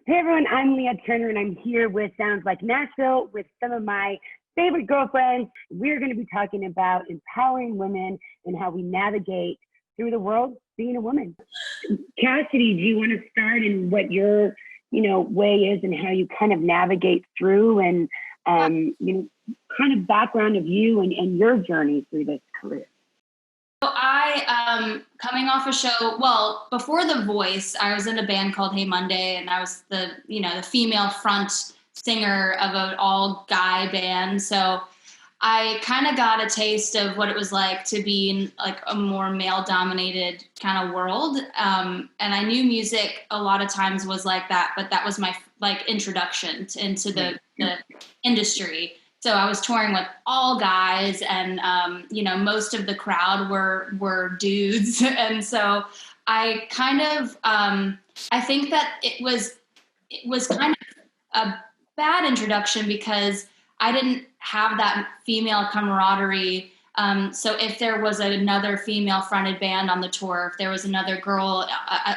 Hey everyone, I'm Leah Turner and I'm here with Sounds Like Nashville with some of my favorite girlfriends. We're going to be talking about empowering women and how we navigate through the world being a woman. Cassadee, do you want to start in what your, way is and how you kind of navigate through and, kind of background of you and your journey through this career? So I, coming off a show, well, before The Voice, I was in a band called Hey Monday, and I was the female front singer of an all guy band. So I kind of got a taste of what it was like to be in like a more male dominated kind of world. And I knew music a lot of times was like that, but that was my introduction into the industry. So I was touring with all guys and, most of the crowd were dudes. And so I kind of, I think that it was kind of a bad introduction because I didn't have that female camaraderie. So if there was another female fronted band on the tour, if there was another girl,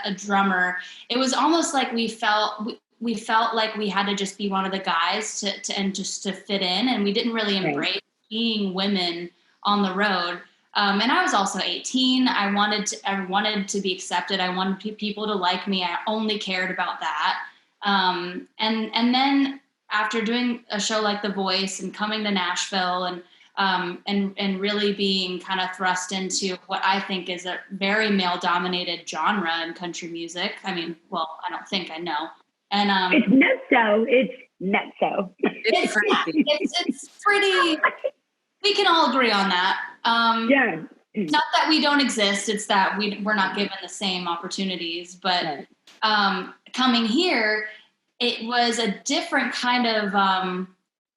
a drummer, it was almost like we felt like we had to just be one of the guys to fit in, and we didn't really embrace being women on the road. And I was also 18. I wanted to be accepted. I wanted people to like me. I only cared about that. And then after doing a show like The Voice and coming to Nashville and really being kind of thrust into what I think is a very male dominated genre in country music. I mean, well, I don't think I know. And it's nutso. It's nutso. It's pretty. We can all agree on that. Yeah. It's not that we don't exist. It's that we're not given the same opportunities. But coming here, it was a different kind of.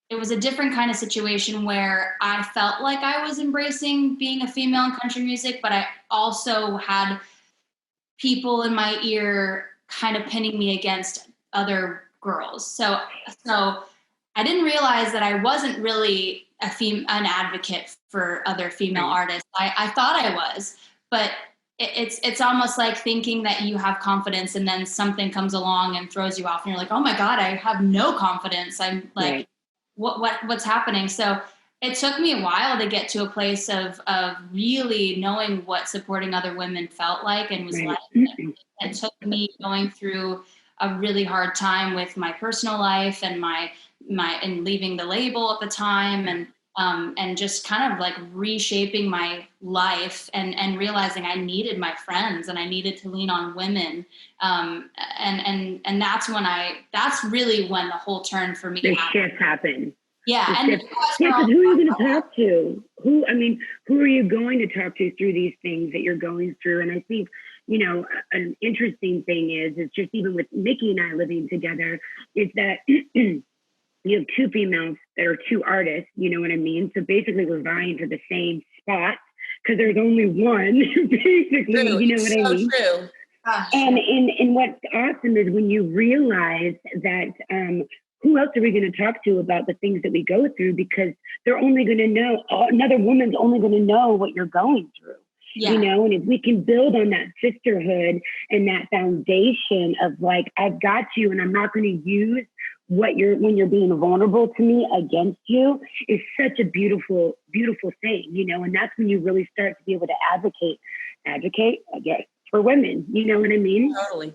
It was a different kind of situation where I felt like I was embracing being a female in country music, but I also had people in my ear kind of pinning me against other girls. So I didn't realize that I wasn't really an advocate for other female artists. I thought I was, but it's almost like thinking that you have confidence and then something comes along and throws you off and you're like, oh my God, I have no confidence. I'm like, what's happening? So it took me a while to get to a place of really knowing what supporting other women felt like and was like. It took me going through a really hard time with my personal life and and leaving the label at the time and just kind of like reshaping my life and realizing I needed my friends and I needed to lean on women. And that's really when the whole turn for me happened. The shift happened. Yeah. And who are you going to talk to? Who are you going to talk to through these things that you're going through? And I think, an interesting thing is just even with Nikki and I living together, is that you have two females that are two artists, you know what I mean? So basically we're vying for the same spot because there's only one, basically, true. You know what I mean? True. And what's awesome is when you realize that who else are we going to talk to about the things that we go through, because they're only going to know, another woman's only going to know what you're going through. Yeah. And if we can build on that sisterhood and that foundation of like, I've got you and I'm not going to use when you're being vulnerable to me against you, is such a beautiful, beautiful thing, and that's when you really start to be able to advocate, I guess, for women. You know what I mean? Totally.